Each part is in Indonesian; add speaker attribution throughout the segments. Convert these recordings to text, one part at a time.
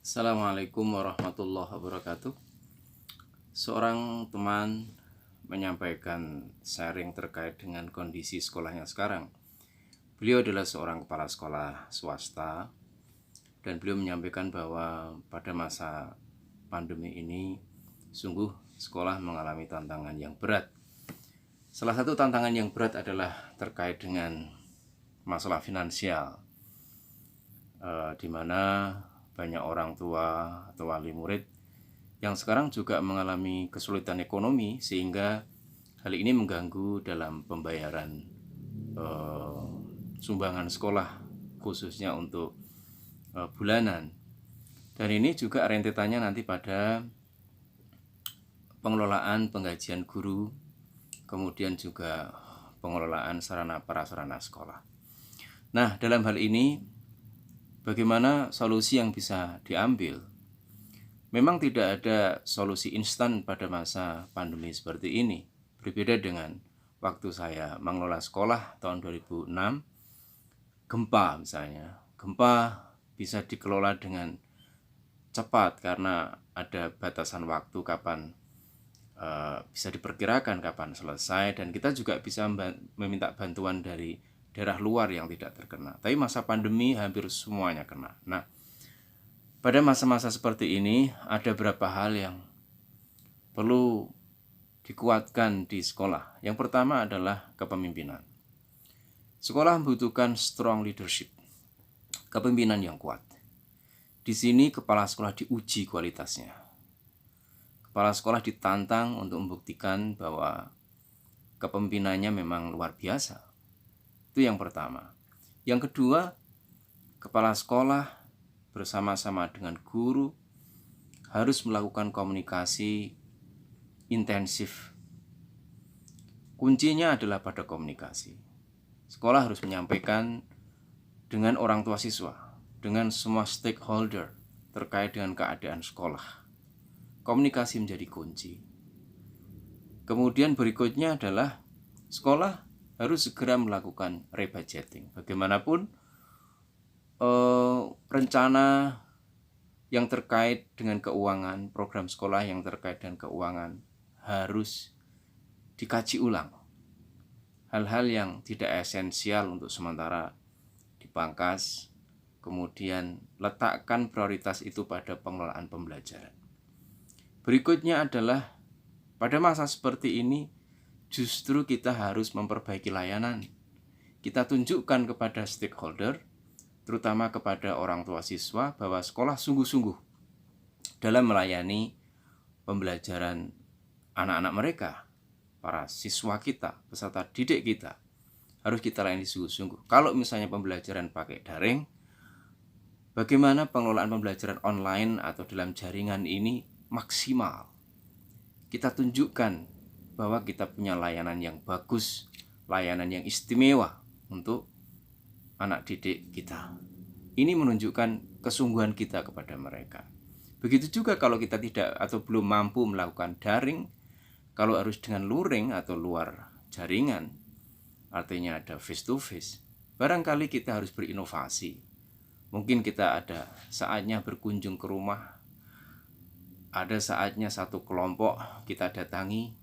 Speaker 1: Assalamualaikum warahmatullahi wabarakatuh. Seorang teman menyampaikan sharing terkait dengan kondisi sekolahnya sekarang. Beliau adalah seorang kepala sekolah swasta dan beliau menyampaikan bahwa pada masa pandemi ini sungguh sekolah mengalami tantangan yang berat. Salah satu tantangan yang berat adalah terkait dengan masalah finansial, di mana banyak orang tua atau wali murid yang sekarang juga mengalami kesulitan ekonomi, sehingga hal ini mengganggu dalam pembayaran sumbangan sekolah khususnya untuk bulanan. Dan ini juga rentetannya nanti pada pengelolaan penggajian guru, kemudian juga pengelolaan sarana prasarana sekolah. Nah, dalam hal ini bagaimana solusi yang bisa diambil? Memang tidak ada solusi instan pada masa pandemi seperti ini. Berbeda dengan waktu saya mengelola sekolah tahun 2006, gempa misalnya. Gempa bisa dikelola dengan cepat karena ada batasan waktu kapan bisa diperkirakan kapan selesai, dan kita juga bisa meminta bantuan dari daerah luar yang tidak terkena. Tapi masa pandemi hampir semuanya kena. Nah, pada masa-masa seperti ini ada beberapa hal yang perlu dikuatkan di sekolah. Yang pertama adalah kepemimpinan. Sekolah membutuhkan strong leadership, kepemimpinan yang kuat. Di sini kepala sekolah diuji kualitasnya. Kepala sekolah ditantang untuk membuktikan bahwa kepemimpinannya memang luar biasa. Itu yang pertama. Yang kedua, kepala sekolah bersama-sama dengan guru harus melakukan komunikasi intensif. Kuncinya adalah pada komunikasi. Sekolah harus menyampaikan dengan orang tua siswa, dengan semua stakeholder terkait dengan keadaan sekolah. Komunikasi menjadi kunci. Kemudian berikutnya adalah sekolah harus segera melakukan rebudgeting. Bagaimanapun rencana yang terkait dengan keuangan, program sekolah yang terkait dengan keuangan harus dikaji ulang. Hal-hal yang tidak esensial untuk sementara dipangkas, kemudian letakkan prioritas itu pada pengelolaan pembelajaran. Berikutnya adalah pada masa seperti ini justru kita harus memperbaiki layanan. Kita tunjukkan kepada stakeholder, terutama kepada orang tua siswa, bahwa sekolah sungguh-sungguh dalam melayani pembelajaran anak-anak mereka, para siswa kita, peserta didik kita. Harus kita layani sungguh-sungguh. Kalau misalnya pembelajaran pakai daring, bagaimana pengelolaan pembelajaran online atau dalam jaringan ini maksimal? Kita tunjukkan bahwa kita punya layanan yang bagus, layanan yang istimewa untuk anak didik kita. Ini menunjukkan kesungguhan kita kepada mereka. Begitu juga kalau kita tidak atau belum mampu melakukan daring, kalau harus dengan luring atau luar jaringan, artinya ada face to face, barangkali kita harus berinovasi. Mungkin kita ada saatnya berkunjung ke rumah, ada saatnya satu kelompok kita datangi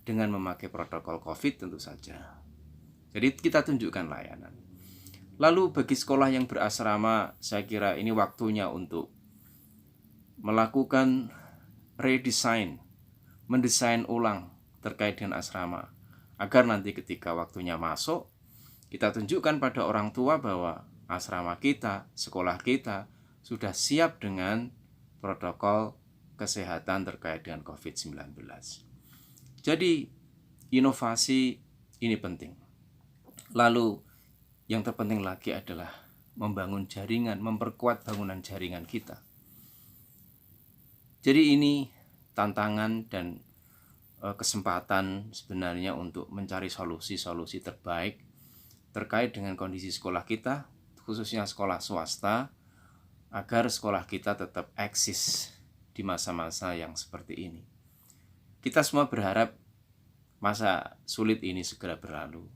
Speaker 1: dengan memakai protokol COVID tentu saja. Jadi kita tunjukkan layanan. Lalu bagi sekolah yang berasrama, saya kira ini waktunya untuk melakukan redesign, mendesain ulang terkait dengan asrama, agar nanti ketika waktunya masuk, kita tunjukkan pada orang tua bahwa asrama kita, sekolah kita sudah siap dengan protokol kesehatan terkait dengan COVID-19. Jadi inovasi ini penting. Lalu yang terpenting lagi adalah membangun jaringan, memperkuat bangunan jaringan kita. Jadi ini tantangan dan kesempatan sebenarnya untuk mencari solusi-solusi terbaik terkait dengan kondisi sekolah kita, khususnya sekolah swasta, agar sekolah kita tetap eksis di masa-masa yang seperti ini. Kita semua berharap masa sulit ini segera berlalu.